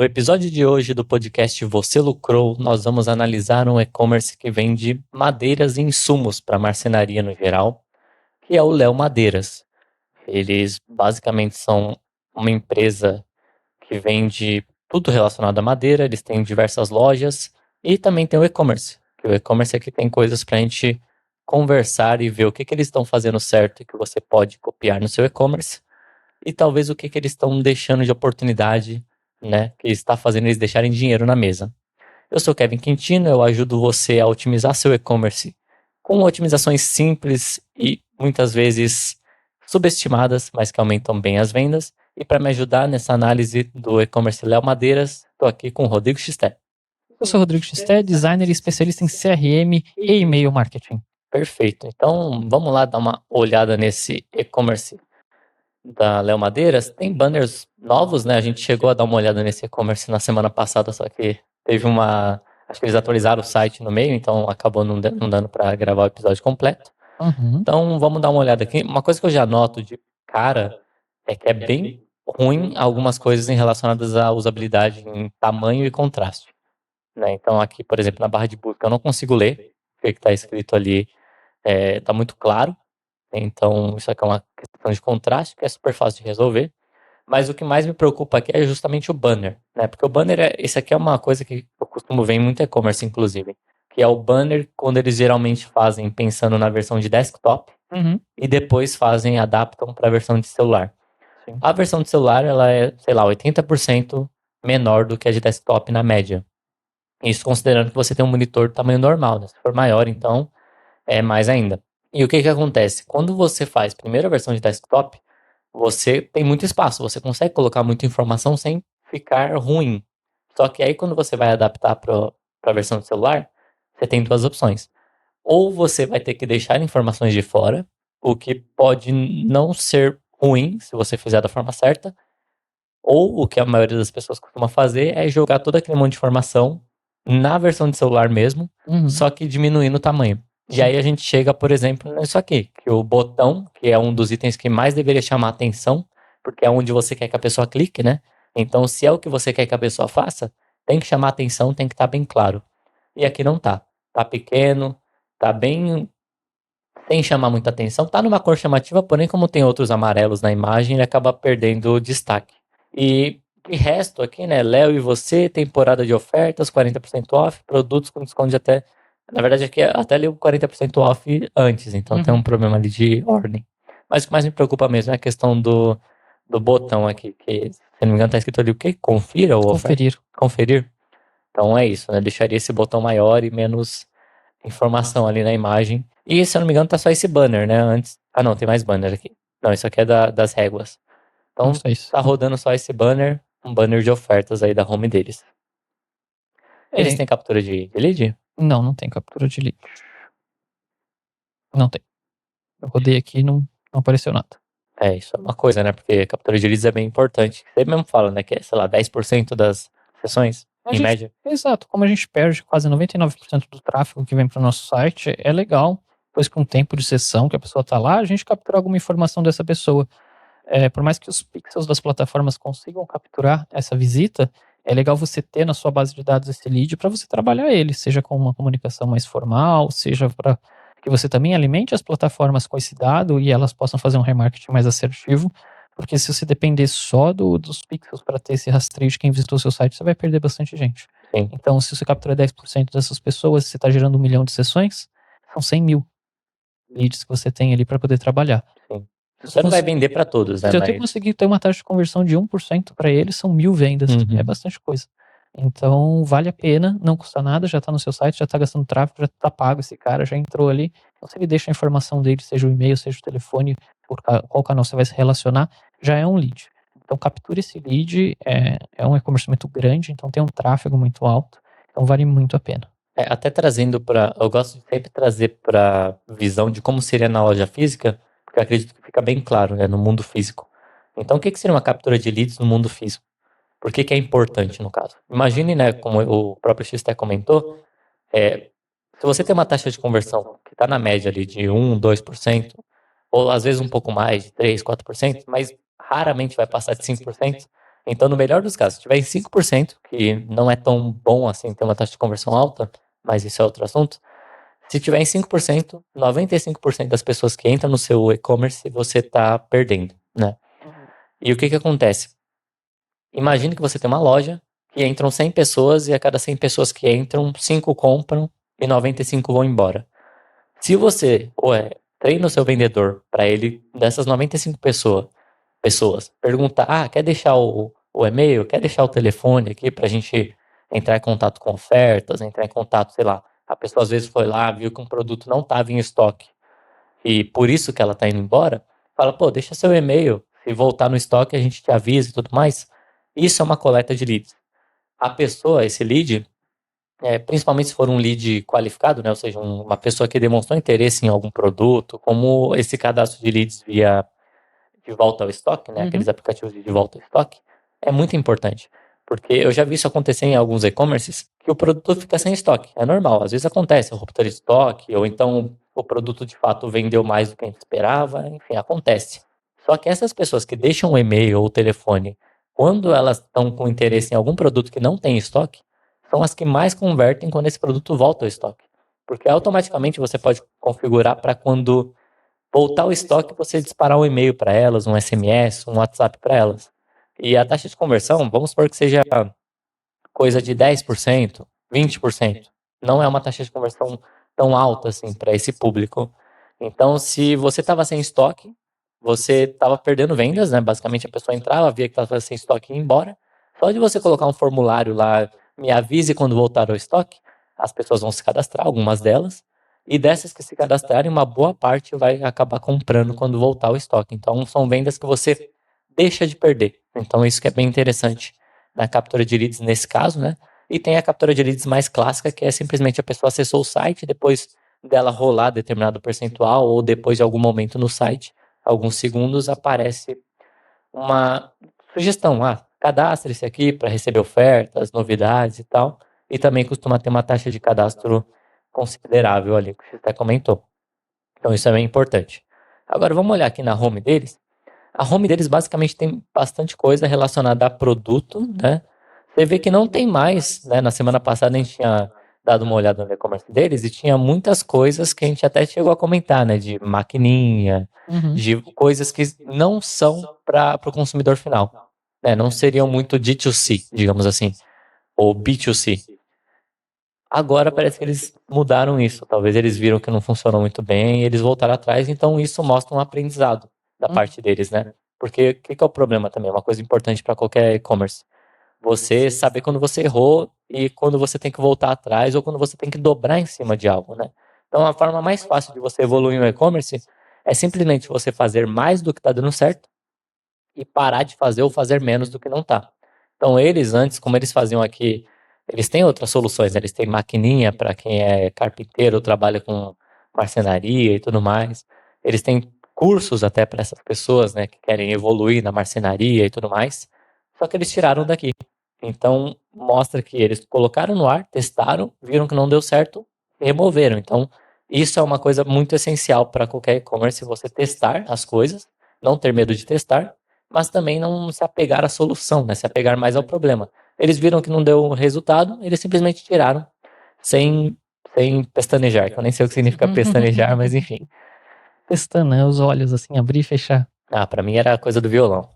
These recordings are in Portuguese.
No episódio de hoje do podcast Você Lucrou, nós vamos analisar um e-commerce que vende madeiras e insumos para marcenaria no geral, que é o Léo Madeiras. Eles basicamente são uma empresa que vende tudo relacionado à madeira, eles têm diversas lojas e também tem o e-commerce. Que o e-commerce é que tem coisas para a gente conversar e ver o que eles estão fazendo certo e que você pode copiar no seu e-commerce e talvez o que eles estão deixando de oportunidade, né, que está fazendo eles deixarem dinheiro na mesa. Eu sou Kevin Quintino, eu ajudo você a otimizar seu e-commerce com otimizações simples e muitas vezes subestimadas, mas que aumentam bem as vendas. E para me ajudar nessa análise do e-commerce Léo Madeiras, estou aqui com o Rodrigo Xisté. Eu sou o Rodrigo Xisté, designer e especialista em CRM e e-mail marketing. Perfeito. Então, vamos lá dar uma olhada nesse e-commerce da Léo Madeiras. Tem banners novos, né? A gente chegou a dar uma olhada nesse e-commerce na semana passada, só que teve uma... Acho que eles atualizaram o site no meio, então acabou não dando para gravar o episódio completo. Então, vamos dar uma olhada aqui. Uma coisa que eu já noto de cara é que é bem ruim algumas coisas relacionadas à usabilidade em tamanho e contraste, né? Então, aqui, por exemplo, na barra de busca, eu não consigo ler o que está escrito ali. Está muito claro. Então, isso aqui é uma questão de contraste, que é super fácil de resolver. Mas o que mais me preocupa aqui é justamente o banner, né? Porque o banner, esse aqui é uma coisa que eu costumo ver em muito e-commerce, inclusive. Que é o banner quando eles geralmente fazem pensando na versão de desktop e depois adaptam para a versão de celular. Sim. A versão de celular, ela é, sei lá, 80% menor do que a de desktop na média. Isso considerando que você tem um monitor do tamanho normal, né? Se for maior, então, é mais ainda. E o que acontece? Quando você faz primeiro a versão de desktop, você tem muito espaço, você consegue colocar muita informação sem ficar ruim. Só que aí quando você vai adaptar para a versão do celular, você tem duas opções. Ou você vai ter que deixar informações de fora, o que pode não ser ruim se você fizer da forma certa, ou o que a maioria das pessoas costuma fazer é jogar todo aquele monte de informação na versão de celular mesmo, só que diminuindo o tamanho. E aí a gente chega, por exemplo, nisso aqui, que o botão, que é um dos itens que mais deveria chamar a atenção, porque é onde você quer que a pessoa clique, né? Então, se é o que você quer que a pessoa faça, tem que chamar a atenção, tem que estar bem claro. E aqui não tá. Tá pequeno, tá bem sem chamar muita atenção. Tá numa cor chamativa, porém, como tem outros amarelos na imagem, ele acaba perdendo destaque. E de resto aqui, né? Léo e você, temporada de ofertas, 40% off, produtos com desconto de até. Na verdade, aqui até leu 40% off antes, então tem um problema ali de ordem. Mas o que mais me preocupa mesmo é a questão do botão aqui, que, se não me engano, tá escrito ali o quê? Confira ou oferta? Conferir. Conferir. Então é isso, né? Deixaria esse botão maior e menos informação ali na imagem. E se eu não me engano, tá só esse banner, né? Antes. Ah, não, tem mais banner aqui. Não, isso aqui é das réguas. Então Isso. tá rodando só esse banner, um banner de ofertas aí da home deles. Eles têm captura de lead? Não tem captura de lead. Não tem. Eu rodei aqui e não apareceu nada. É, isso é uma coisa, né? Porque captura de leads é bem importante. Você mesmo fala, né? Que é, sei lá, 10% das sessões, em média. Exato. Como a gente perde quase 99% do tráfego que vem para o nosso site, é legal, depois com o tempo de sessão que a pessoa está lá, a gente captura alguma informação dessa pessoa. Por mais que os pixels das plataformas consigam capturar essa visita, é legal você ter na sua base de dados esse lead para você trabalhar ele, seja com uma comunicação mais formal, seja para que você também alimente as plataformas com esse dado e elas possam fazer um remarketing mais assertivo, porque se você depender só dos pixels para ter esse rastreio de quem visitou o seu site, você vai perder bastante gente. Sim. Então, se você captura 10% dessas pessoas, você está gerando 1 milhão de sessões, são 100 mil leads que você tem ali para poder trabalhar. Sim. Você não vai vender para todos, né? Se eu conseguir ter uma taxa de conversão de 1% para eles, são 1.000 vendas. É bastante coisa. Então, vale a pena, não custa nada, já está no seu site, já está gastando tráfego, já está pago esse cara, já entrou ali. Então, se ele deixa a informação dele, seja o e-mail, seja o telefone, por qual canal você vai se relacionar, já é um lead. Então, capture esse lead, é um e-commerce muito grande, então tem um tráfego muito alto, então vale muito a pena. Até trazendo para... Eu gosto de sempre trazer para visão de como seria na loja física, porque eu acredito que fica bem claro, né, no mundo físico. Então, o que seria uma captura de leads no mundo físico? Por que é importante, no caso? Imagine, né, como o próprio Xté comentou, se você tem uma taxa de conversão que está na média ali de 1, 2%, ou às vezes um pouco mais, de 3, 4%, mas raramente vai passar de 5%, Então, no melhor dos casos, se tiver em 5%, que não é tão bom assim ter uma taxa de conversão alta, mas isso é outro assunto. Se tiver em 5%, 95% das pessoas que entram no seu e-commerce, você está perdendo, né? E o que acontece? Imagine que você tem uma loja que entram 100 pessoas e a cada 100 pessoas que entram, 5 compram e 95 vão embora. Se você treina o seu vendedor para ele, dessas 95 pessoas, perguntar: quer deixar o e-mail, quer deixar o telefone aqui para a gente entrar em contato com ofertas, entrar em contato, sei lá. A pessoa às vezes foi lá, viu que um produto não estava em estoque e por isso que ela está indo embora. Fala, pô, deixa seu e-mail, se voltar no estoque a gente te avisa e tudo mais. Isso é uma coleta de leads. A pessoa, esse lead, principalmente se for um lead qualificado, né, ou seja, uma pessoa que demonstrou interesse em algum produto, como esse cadastro de leads via de volta ao estoque, né, aqueles aplicativos de volta ao estoque, é muito importante. Porque eu já vi isso acontecer em alguns e-commerces, que o produto fica sem estoque. É normal, às vezes acontece, ruptura de estoque, ou então o produto de fato vendeu mais do que a gente esperava, enfim, acontece. Só que essas pessoas que deixam o e-mail ou o telefone, quando elas estão com interesse em algum produto que não tem estoque, são as que mais convertem quando esse produto volta ao estoque. Porque automaticamente você pode configurar para quando voltar ao estoque você disparar um e-mail para elas, um SMS, um WhatsApp para elas. E a taxa de conversão, vamos supor que seja coisa de 10%, 20%. Não é uma taxa de conversão tão alta assim para esse público. Então, se você estava sem estoque, você estava perdendo vendas, né? Basicamente a pessoa entrava, via que estava sem estoque e ia embora. Só de você colocar um formulário lá, me avise quando voltar ao estoque, as pessoas vão se cadastrar, algumas delas, e dessas que se cadastrarem, uma boa parte vai acabar comprando quando voltar ao estoque. Então, são vendas que você deixa de perder. Então, isso que é bem interessante na captura de leads nesse caso, né? E tem a captura de leads mais clássica, que é simplesmente a pessoa acessou o site, depois dela rolar determinado percentual, ou depois de algum momento no site, alguns segundos, aparece uma sugestão, cadastre-se aqui para receber ofertas, novidades e tal. E também costuma ter uma taxa de cadastro considerável ali, que você até comentou. Então isso é bem importante. Agora vamos olhar aqui na home deles. A home deles basicamente tem bastante coisa relacionada a produto, né? Você vê que não tem mais, né? Na semana passada a gente tinha dado uma olhada no e-commerce deles e tinha muitas coisas que a gente até chegou a comentar, né? De maquininha, de coisas que não são para o consumidor final, né? Não seriam muito D2C, digamos assim, ou B2C. Agora parece que eles mudaram isso. Talvez eles viram que não funcionou muito bem e eles voltaram atrás, então isso mostra um aprendizado da parte deles, né? Porque o que é o problema também? Uma coisa importante para qualquer e-commerce. Você saber quando você errou e quando você tem que voltar atrás ou quando você tem que dobrar em cima de algo, né? Então a forma mais fácil de você evoluir no e-commerce é simplesmente você fazer mais do que está dando certo e parar de fazer ou fazer menos do que não tá. Então eles antes, como eles faziam aqui, eles têm outras soluções, né? Eles têm maquininha para quem é carpinteiro, trabalha com marcenaria e tudo mais. Eles têm cursos até para essas pessoas, né, que querem evoluir na marcenaria e tudo mais. Só que eles tiraram daqui. Então mostra que eles colocaram no ar, testaram, viram que não deu certo, e removeram. Então isso é uma coisa muito essencial para qualquer e-commerce, você testar as coisas, não ter medo de testar, mas também não se apegar à solução, né? Se apegar mais ao problema. Eles viram que não deu resultado, eles simplesmente tiraram, sem, sem pestanejar, que eu nem sei o que significa pestanejar, mas enfim. Pestanejar os olhos, assim, abrir e fechar. Pra mim era coisa do violão.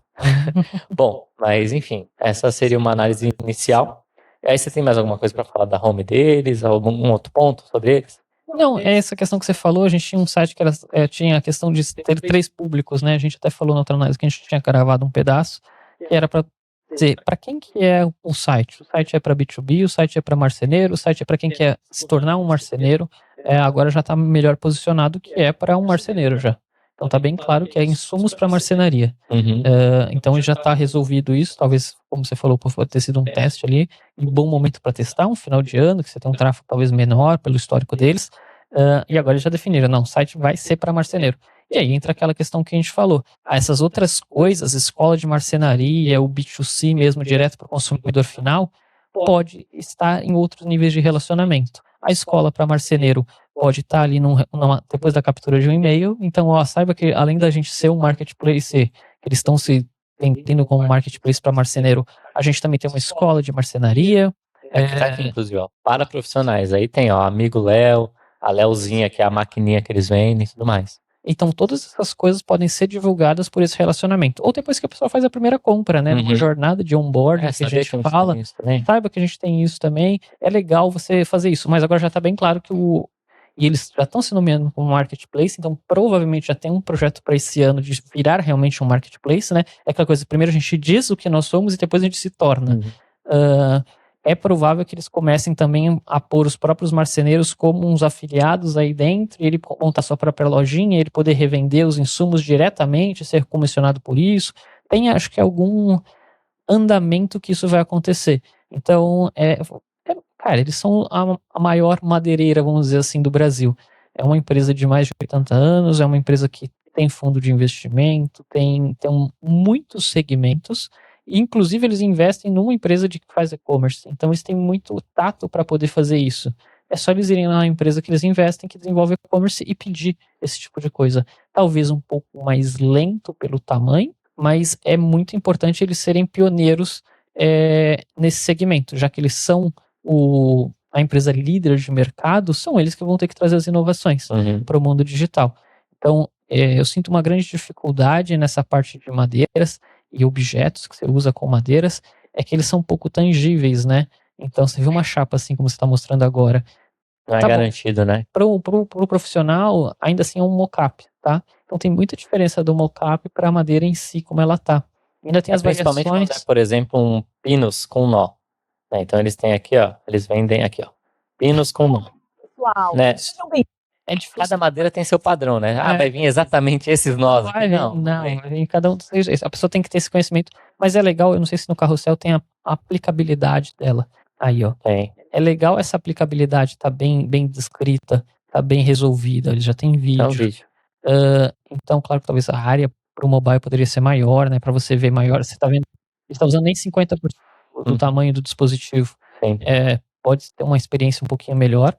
Bom, mas enfim, essa seria uma análise inicial. E aí você tem mais alguma coisa para falar da home deles, algum outro ponto sobre eles? Não, é essa questão que você falou, a gente tinha um site que tinha a questão de ter 3 públicos, né? A gente até falou na outra análise que a gente tinha gravado um pedaço, que era para dizer para quem que é o site. O site é para B2B, o site é para marceneiro, o site é para quem quer se tornar um marceneiro. Agora já está melhor posicionado que é para um marceneiro já. Então tá bem claro que é insumos para marcenaria. Então já está resolvido isso, talvez, como você falou, pode ter sido um teste ali, um bom momento para testar, um final de ano, que você tem um tráfego talvez menor pelo histórico deles. E agora eles já definiram, não, o site vai ser para marceneiro. E aí entra aquela questão que a gente falou. Essas outras coisas, escola de marcenaria, o B2C mesmo, direto para o consumidor final, pode estar em outros níveis de relacionamento. A escola para marceneiro pode estar ali depois da captura de um e-mail. Então, saiba que além da gente ser um marketplace, que eles estão se vendendo como marketplace para marceneiro, a gente também tem uma escola de marcenaria. Aqui tá aqui, inclusive, ó, para profissionais. Aí tem, ó, Amigo Léo, a Léozinha, que é a maquininha que eles vendem e tudo mais. Então, todas essas coisas podem ser divulgadas por esse relacionamento. Ou depois que a pessoa faz a primeira compra, né? Numa jornada de onboarding que a gente fala, saiba que a gente tem isso também. É legal você fazer isso, mas agora já está bem claro que e eles já estão se nomeando como marketplace, então provavelmente já tem um projeto para esse ano de virar realmente um marketplace, né? É aquela coisa, primeiro a gente diz o que nós somos e depois a gente se torna. É provável que eles comecem também a pôr os próprios marceneiros como uns afiliados aí dentro, e ele montar sua própria lojinha, ele poder revender os insumos diretamente, ser comissionado por isso. Tem, acho que, algum andamento que isso vai acontecer. Então, cara, eles são a maior madeireira, vamos dizer assim, do Brasil. É uma empresa de mais de 80 anos, é uma empresa que tem fundo de investimento, tem muitos segmentos. Inclusive, eles investem numa empresa que faz e-commerce. Então, eles têm muito tato para poder fazer isso. É só eles irem lá na empresa que eles investem, que desenvolve e-commerce e pedir esse tipo de coisa. Talvez um pouco mais lento pelo tamanho, mas é muito importante eles serem pioneiros nesse segmento, já que eles são a empresa líder de mercado, são eles que vão ter que trazer as inovações para o mundo digital. Então, eu sinto uma grande dificuldade nessa parte de madeiras e objetos que você usa com madeiras, é que eles são um pouco tangíveis, né? Então, você vê uma chapa assim, como você está mostrando agora. Não é garantido, né? Pro profissional, ainda assim é um mockup, tá? Então, tem muita diferença do mockup para a madeira em si, como ela tá. Ainda tem as Principalmente variações. quando é, por exemplo, um pinos com nó. Né? Então, eles têm aqui, ó, eles vendem aqui, ó, pinos com nó. Uau, Né? é difícil. Cada madeira tem seu padrão, né? Vai vir exatamente esses nós aqui? Não, em cada um dos seus jeitos. A pessoa tem que ter esse conhecimento. Mas é legal, eu não sei se no carrossel tem a aplicabilidade dela. Aí, ó. Tem. É legal essa aplicabilidade, tá bem descrita, tá bem resolvida. Ele já tem vídeo. É um vídeo. Então, claro que talvez a área pro mobile poderia ser maior, né? Para você ver maior. Você tá vendo? Ele tá usando nem 50% do tamanho do dispositivo. Sim. Pode ter uma experiência um pouquinho melhor.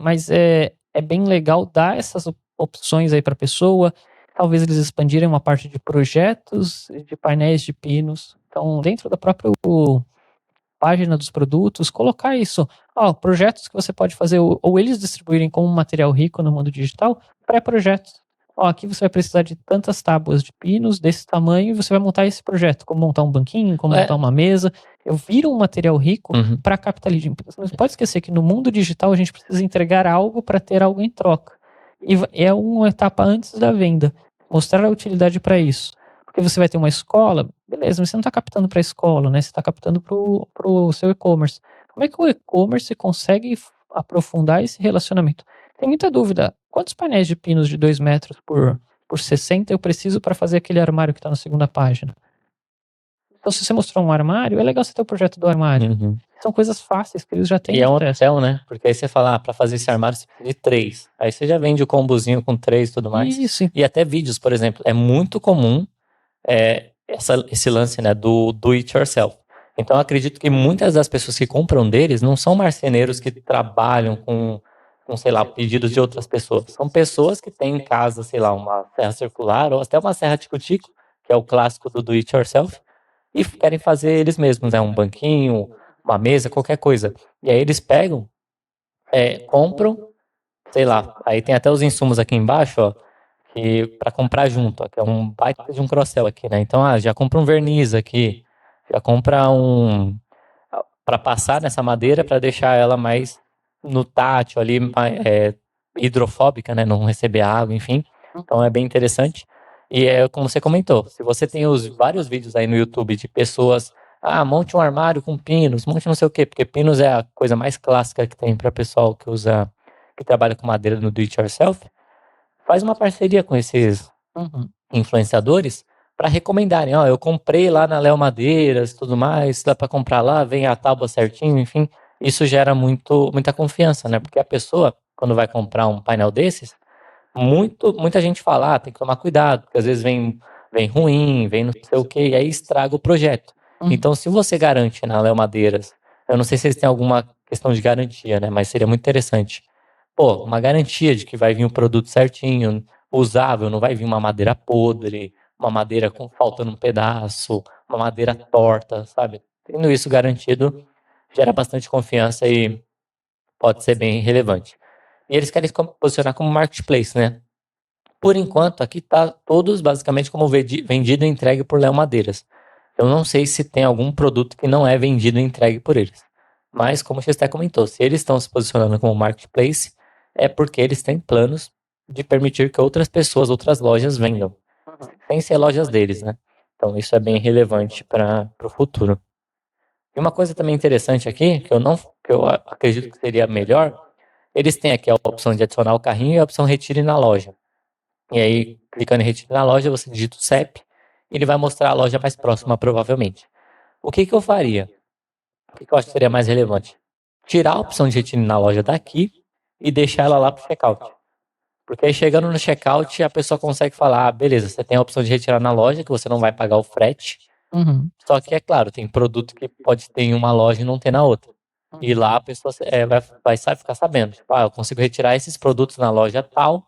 Mas é bem legal dar essas opções aí para a pessoa. Talvez eles expandirem uma parte de projetos, de painéis de pinos. Então, dentro da própria página dos produtos, colocar isso. Projetos que você pode fazer, ou eles distribuírem como material rico no mundo digital, pré-projetos. Aqui você vai precisar de tantas tábuas de pinos desse tamanho e você vai montar esse projeto, como montar um banquinho, como montar uma mesa. Eu viro um material rico para capitalismo. Você não pode esquecer que no mundo digital a gente precisa entregar algo para ter algo em troca. E é uma etapa antes da venda. Mostrar a utilidade para isso. Porque você vai ter uma escola, beleza, mas você não está captando para a escola, né? Você está captando para o seu e-commerce. Como é que o e-commerce consegue aprofundar esse relacionamento? Tem muita dúvida. Quantos painéis de pinos de 2 metros por 60 eu preciso para fazer aquele armário que está na segunda página? Então, se você mostrou um armário, é legal você ter o projeto do armário. São coisas fáceis que eles já têm. E é um hotel, né? Porque aí você fala, para fazer esse armário você precisa de 3. Aí você já vende o combozinho com 3 e tudo mais. Isso. E até vídeos, por exemplo. É muito comum esse lance, né, do do it yourself. Então, eu acredito que muitas das pessoas que compram deles não são marceneiros que trabalham com sei lá, pedidos de outras pessoas. São pessoas que têm em casa, sei lá, uma serra circular ou até uma serra tico-tico, que é o clássico do it yourself, e querem fazer eles mesmos, né? Um banquinho, uma mesa, qualquer coisa. E aí eles pegam, compram, sei lá, aí tem até os insumos aqui embaixo, ó, que para comprar junto, ó, que é um baita de um cross-sell aqui, né? Então, já compra um verniz aqui, já compra para passar nessa madeira para deixar ela mais no tátil ali, hidrofóbica, né? Não receber água, enfim. Então é bem interessante. E é como você comentou, se você tem vários vídeos aí no YouTube de pessoas, monte um armário com pinos, monte não sei o quê, porque pinos é a coisa mais clássica que tem para pessoal que trabalha com madeira no do it yourself. Faz uma parceria com esses influenciadores para recomendarem, eu comprei lá na Léo Madeiras, tudo mais, dá para comprar lá, vem a tábua certinho, enfim. Isso gera muita confiança, né? Porque a pessoa, quando vai comprar um painel desses, muita gente fala, tem que tomar cuidado, porque às vezes vem ruim, vem não sei o que, e aí estraga o projeto. Então, se você garante na Léo Madeiras, eu não sei se eles têm alguma questão de garantia, né? Mas seria muito interessante. Uma garantia de que vai vir o produto certinho, usável, não vai vir uma madeira podre, uma madeira com faltando um pedaço, uma madeira torta, sabe? Tendo isso garantido, gera bastante confiança e pode ser bem relevante. E eles querem se posicionar como marketplace, né? Por enquanto, aqui tá todos basicamente como vendido e entregue por Léo Madeiras. Eu não sei se tem algum produto que não é vendido e entregue por eles. Mas, como você até comentou, se eles estão se posicionando como marketplace, é porque eles têm planos de permitir que outras pessoas, outras lojas vendam, sem ser lojas deles, né? Então, isso é bem relevante para o futuro. E uma coisa também interessante aqui, que eu acredito que seria melhor, eles têm aqui a opção de adicionar o carrinho e a opção retire na loja. E aí, clicando em retire na loja, você digita o CEP, e ele vai mostrar a loja mais próxima, provavelmente. O que que eu faria? O que que eu acho que seria mais relevante? Tirar a opção de retire na loja daqui e deixar ela lá para o checkout. Porque aí chegando no checkout, a pessoa consegue falar, ah, beleza, você tem a opção de retirar na loja, que você não vai pagar o frete. Uhum. Só que, é claro, tem produto que pode ter em uma loja e não ter na outra. E lá a pessoa vai ficar sabendo. Tipo, ah, eu consigo retirar esses produtos na loja tal,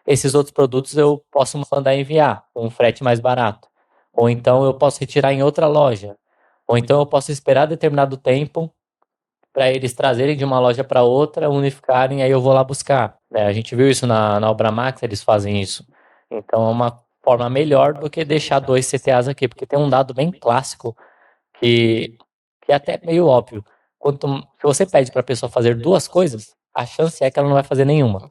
esses outros produtos eu posso mandar enviar com um frete mais barato. Ou então eu posso retirar em outra loja. Ou então eu posso esperar determinado tempo para eles trazerem de uma loja para outra, unificarem, aí eu vou lá buscar. Né? A gente viu isso na Obramax, eles fazem isso. Então é uma forma melhor do que deixar dois CTAs aqui, porque tem um dado bem clássico que, que é até meio óbvio. Se você pede para a pessoa fazer duas coisas, a chance é que ela não vai fazer nenhuma.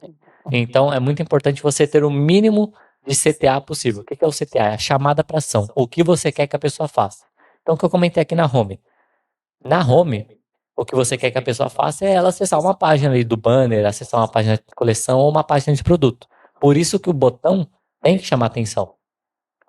Então é muito importante você ter o mínimo de CTA possível. O que é o CTA? É a chamada para ação. O que você quer que a pessoa faça. Então o que eu comentei aqui na home. Na home, o que você quer que a pessoa faça é ela acessar uma página ali do banner, acessar uma página de coleção ou uma página de produto. Por isso que o botão tem que chamar atenção,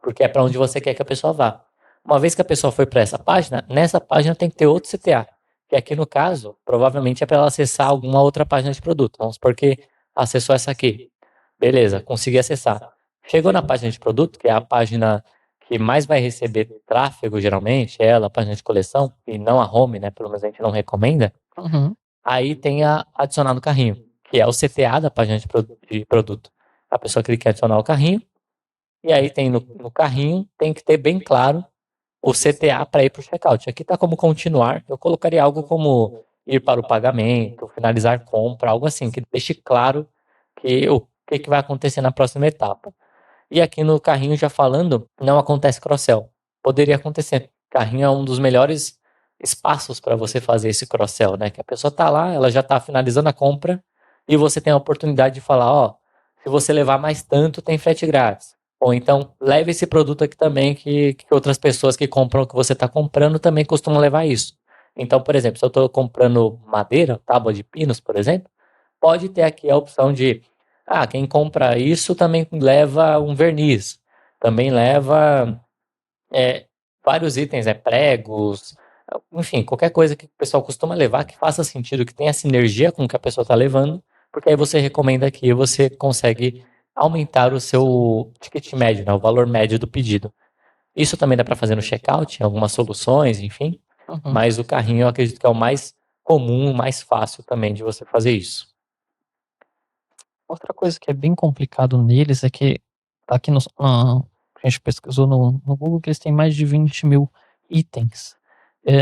porque é para onde você quer que a pessoa vá. Uma vez que a pessoa foi para essa página, nessa página tem que ter outro CTA, que aqui no caso, provavelmente é para ela acessar alguma outra página de produto. Vamos supor que acessou essa aqui. Beleza, consegui acessar. Chegou na página de produto, que é a página que mais vai receber tráfego, geralmente, é ela, a página de coleção, e não a home, né? Pelo menos a gente não recomenda. Uhum. Aí tem a adicionar no carrinho, que é o CTA da página de produto. A pessoa clica em adicionar o carrinho, e aí tem no carrinho, tem que ter bem claro o CTA para ir para o checkout. Aqui está como continuar, eu colocaria algo como ir para o pagamento, finalizar compra, algo assim, que deixe claro o que vai acontecer na próxima etapa. E aqui no carrinho já falando, não acontece cross-sell. Poderia acontecer. Carrinho é um dos melhores espaços para você fazer esse cross-sell, né? Que a pessoa tá lá, ela já tá finalizando a compra e você tem a oportunidade de falar, ó, se você levar mais tanto, tem frete grátis. Ou então, leve esse produto aqui também que outras pessoas que compram o que você está comprando também costumam levar isso. Então, por exemplo, se eu estou comprando madeira, tábua de pinos, por exemplo, pode ter aqui a opção de quem compra isso também leva um verniz, também leva vários itens, pregos, enfim, qualquer coisa que o pessoal costuma levar que faça sentido, que tenha sinergia com o que a pessoa está levando, porque aí você recomenda aqui e você consegue aumentar o seu ticket médio, né, o valor médio do pedido. Isso também dá para fazer no checkout, em algumas soluções, enfim, mas o carrinho eu acredito que é o mais comum, mais fácil também de você fazer isso. Outra coisa que é bem complicado neles é que tá aqui a gente pesquisou no Google que eles têm mais de 20.000 itens.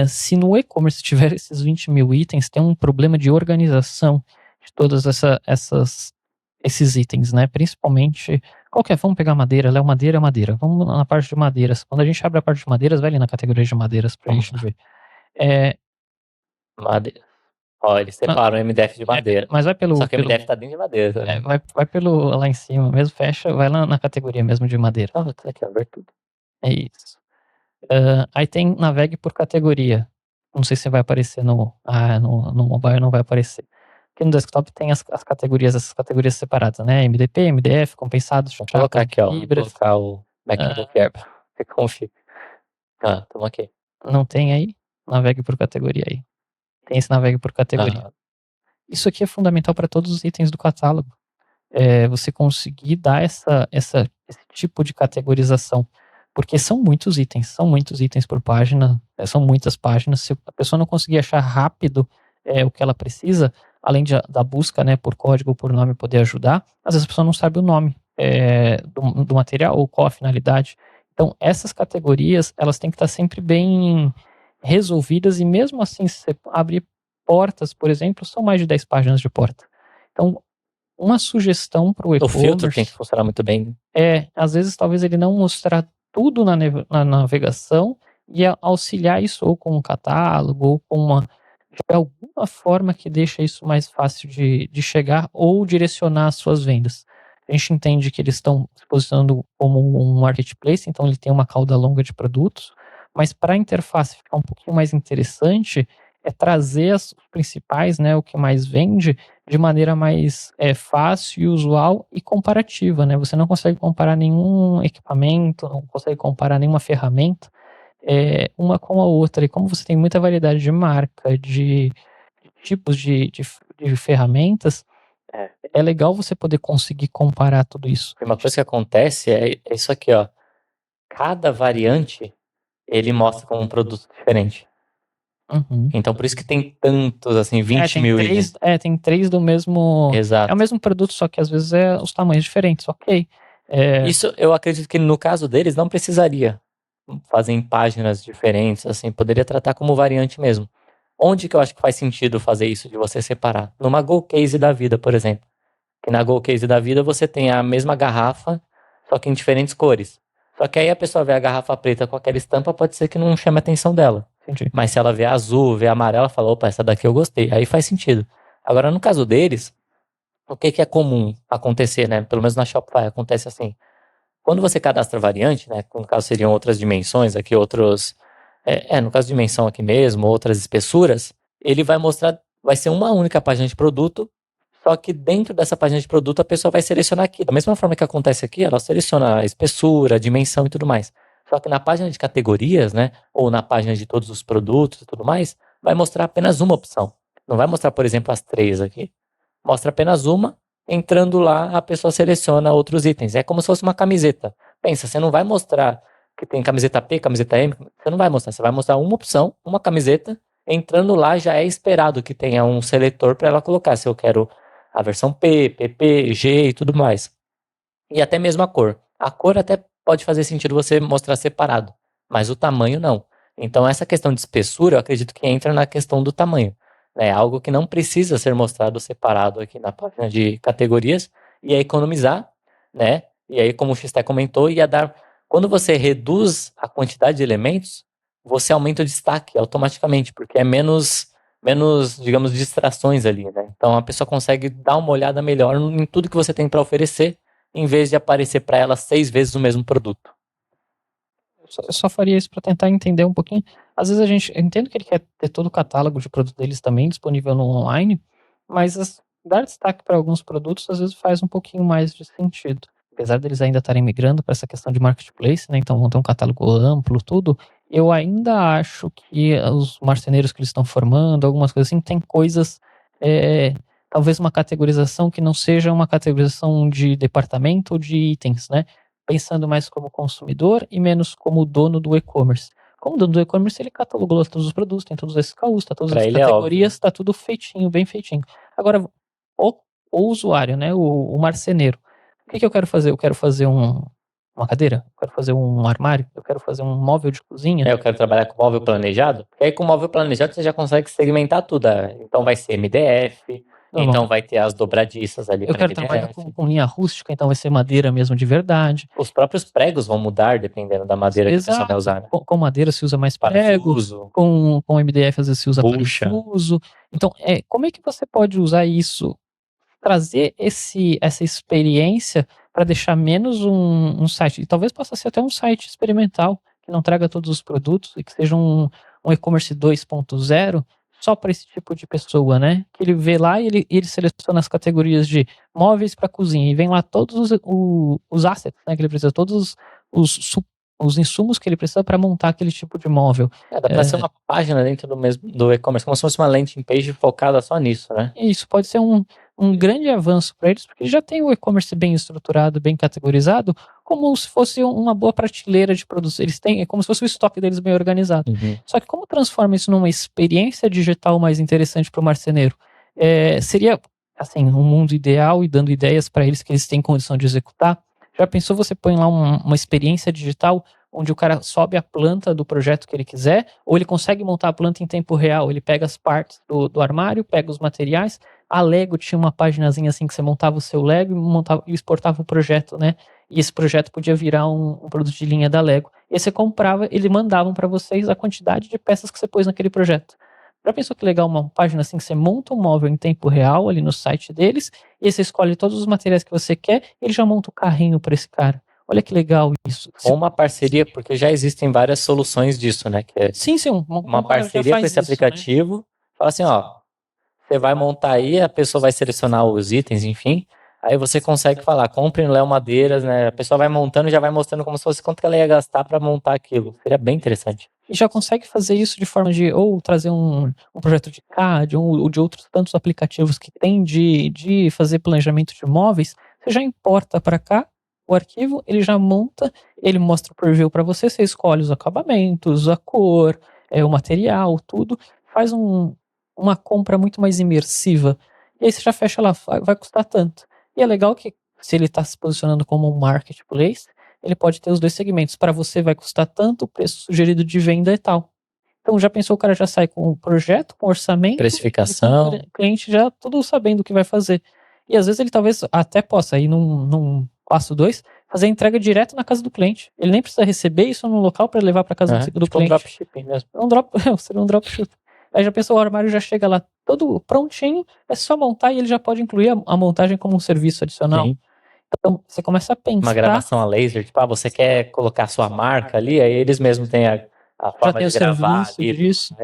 Se no e-commerce tiver esses 20.000 itens, tem um problema de organização de todas esses itens, né? Principalmente, vamos pegar madeira, Léo, madeira é madeira. Vamos na parte de madeiras. Quando a gente abre a parte de madeiras, vai ali na categoria de madeiras pra gente ver. Madeira. Ó, eles separam o MDF de madeira. Mas vai pelo. Só que o MDF tá dentro de madeira. Tá? Vai pelo lá em cima mesmo, fecha, vai lá na categoria mesmo de madeira. Tá aqui, ó, ver tudo. É isso. Aí tem navegue por categoria. Não sei se vai aparecer no mobile, não vai aparecer. Aqui no desktop tem essas categorias separadas, né? MDP, MDF, compensado, Vou colocar aqui, ó. Vou fibras. colocar o MacBook Air. Como fica? Tamo aqui. Não tem aí? Navegue por categoria aí. Tem esse navegue por categoria. Isso aqui é fundamental para todos os itens do catálogo. Você conseguir dar esse tipo de categorização. Porque são muitos itens por página, são muitas páginas. Se a pessoa não conseguir achar rápido o que ela precisa, além da busca, né, por código ou por nome poder ajudar, às vezes a pessoa não sabe o nome do material ou qual a finalidade. Então, essas categorias, elas têm que estar sempre bem resolvidas, e mesmo assim, se você abrir portas, por exemplo, são mais de 10 páginas de porta. Então, uma sugestão para o O filtro tem que e-commerce funcionar muito bem. às vezes, talvez ele não mostrar tudo na navegação, e auxiliar isso ou com um catálogo, ou com de alguma forma que deixa isso mais fácil de chegar, ou direcionar as suas vendas. A gente entende que eles estão se posicionando como um marketplace, então ele tem uma cauda longa de produtos, mas para a interface ficar um pouquinho mais interessante, é trazer os principais, né, o que mais vende, de maneira mais fácil e usual e comparativa, né? Você não consegue comparar nenhum equipamento, não consegue comparar nenhuma ferramenta uma com a outra. E como você tem muita variedade de marca, de tipos de ferramentas, É. é legal você poder conseguir comparar tudo isso. E uma coisa que acontece é isso aqui, ó. Cada variante, ele mostra como um produto diferente. Uhum. Então, por isso que tem tantos, assim, 20 tem mil três, itens. tem três do mesmo. É o Exato. mesmo produto, só que às vezes os tamanhos diferentes, ok. Isso eu acredito que no caso deles não precisaria fazer em páginas diferentes, assim, poderia tratar como variante mesmo. Onde que eu acho que faz sentido fazer isso de você separar? Numa Go Case da vida, por exemplo. Que na Go Case da vida você tem a mesma garrafa, só que em diferentes cores. Só que aí a pessoa vê a garrafa preta com aquela estampa, pode ser que não chame a atenção dela. Entendi. Mas se ela vê azul, vê amarela, fala, opa, essa daqui eu gostei. Aí faz sentido. Agora, no caso deles, o que que é comum acontecer, né? Pelo menos na Shopify acontece assim. Quando você cadastra variante, né? No caso seriam outras dimensões aqui, outros... no caso de dimensão aqui mesmo, outras espessuras, ele vai mostrar, vai ser uma única página de produto, só que dentro dessa página de produto a pessoa vai selecionar aqui. Da mesma forma que acontece aqui, ela seleciona a espessura, a dimensão e tudo mais. Só que na página de categorias, né? Ou na página de todos os produtos e tudo mais, vai mostrar apenas uma opção. Não vai mostrar, por exemplo, as 3 aqui. Mostra apenas uma. Entrando lá, a pessoa seleciona outros itens. É como se fosse uma camiseta. Pensa, você não vai mostrar que tem camiseta P, camiseta M. Você não vai mostrar. Você vai mostrar uma opção, uma camiseta. Entrando lá, já é esperado que tenha um seletor para ela colocar. Se eu quero a versão P, PP, G e tudo mais. E até mesmo a cor. A cor até pode fazer sentido você mostrar separado, mas o tamanho não. Então essa questão de espessura, eu acredito que entra na questão do tamanho. É algo que não precisa ser mostrado separado aqui na página de categorias, e é economizar, né? E aí, como o Xté comentou, ia dar. Quando você reduz a quantidade de elementos, você aumenta o destaque automaticamente, porque é menos, digamos, distrações ali, né? Então a pessoa consegue dar uma olhada melhor em tudo que você tem para oferecer, em vez de aparecer para ela 6 vezes o mesmo produto. Eu só faria isso para tentar entender um pouquinho. Às vezes eu entendo que ele quer ter todo o catálogo de produto deles também disponível no online, mas dar destaque para alguns produtos às vezes faz um pouquinho mais de sentido. Apesar deles ainda estarem migrando para essa questão de marketplace, né, então vão ter um catálogo amplo, tudo, eu ainda acho que os marceneiros que eles estão formando, algumas coisas assim, tem coisas, talvez uma categorização que não seja uma categorização de departamento ou de itens, né? Pensando mais como consumidor e menos como dono do e-commerce. Como dono do e-commerce, ele catalogou todos os produtos, tem todos os SKUs, tá todas Para as ele é categorias, óbvio. tá tudo feitinho, bem feitinho. Agora, o usuário, né, o marceneiro, o que eu quero fazer? Eu quero fazer uma cadeira? Eu quero fazer um armário? Eu quero fazer um móvel de cozinha? Eu quero trabalhar com móvel planejado, porque aí com móvel planejado você já consegue segmentar tudo. Então vai ser MDF, Normal. então vai ter as dobradiças ali Eu para quero trabalhar MDF. com linha rústica, então vai ser madeira mesmo de verdade. Os próprios pregos vão mudar dependendo da madeira que a pessoa vai Exato. usar, né? Com madeira se usa mais prego, Parafuso, com MDF às vezes se usa bucha. parafuso. Então, como é que você pode usar isso, trazer essa experiência para deixar menos um site, e talvez possa ser até um site experimental, que não traga todos os produtos e que seja um e-commerce 2.0 só para esse tipo de pessoa, né? Que ele vê lá e ele seleciona as categorias de móveis para cozinha e vem lá todos os assets, né, que ele precisa, todos os, su- os insumos que ele precisa para montar aquele tipo de móvel. Dá para ser uma página dentro do e-commerce, como se fosse uma landing page focada só nisso, né? E isso pode ser um grande avanço para eles, porque já tem o e-commerce bem estruturado, bem categorizado, como se fosse uma boa prateleira de produtos. Eles têm, é como se fosse o estoque deles bem organizado. Uhum. Só que como transforma isso numa experiência digital mais interessante para o marceneiro? Seria, assim, um mundo ideal, e dando ideias para eles que eles têm condição de executar. Já pensou, você põe lá uma experiência digital onde o cara sobe a planta do projeto que ele quiser, ou ele consegue montar a planta em tempo real. Ele pega as partes do armário, pega os materiais. A Lego tinha uma paginazinha assim que você montava o seu Lego e exportava o projeto, né? E esse projeto podia virar um produto de linha da Lego. E aí você comprava, eles mandavam para vocês a quantidade de peças que você pôs naquele projeto. Já pensou que legal uma página assim que você monta um móvel em tempo real ali no site deles, e aí você escolhe todos os materiais que você quer, e ele já monta o carrinho para esse cara. Olha que legal isso. Ou uma parceria, porque já existem várias soluções disso, né? Que é Sim, uma parceria com esse aplicativo. Fala assim, ó, você vai montar aí, a pessoa vai selecionar os itens, enfim. Aí você consegue falar, compre no Léo Madeiras, né? A pessoa vai montando e já vai mostrando como se fosse quanto que ela ia gastar para montar aquilo. Seria bem interessante. E já consegue fazer isso de forma de ou trazer um projeto de CAD ou de outros tantos aplicativos que tem de fazer planejamento de móveis. Você já importa para cá o arquivo, ele já monta, ele mostra o preview para você, você escolhe os acabamentos, a cor, o material, tudo. Faz uma compra muito mais imersiva. E aí você já fecha lá, vai custar tanto. E é legal que se ele está se posicionando como um marketplace, ele pode ter os dois segmentos. Para você vai custar tanto, o preço sugerido de venda é tal. Então já pensou, o cara já sai com o projeto, com orçamento, precificação, e com o cliente já tudo sabendo o que vai fazer. E às vezes ele talvez até possa ir num passo 2, fazer a entrega direto na casa do cliente. Ele nem precisa receber isso no local para levar para casa do tipo cliente. um dropshipping mesmo. Seria um dropshipping. Aí já pensou, o armário já chega lá todo prontinho, é só montar e ele já pode incluir a montagem como um serviço adicional. Sim. Então você começa a pensar. Uma gravação a laser, tipo, você quer colocar sua marca ali, aí eles mesmos têm a forma de gravar ali. Disso.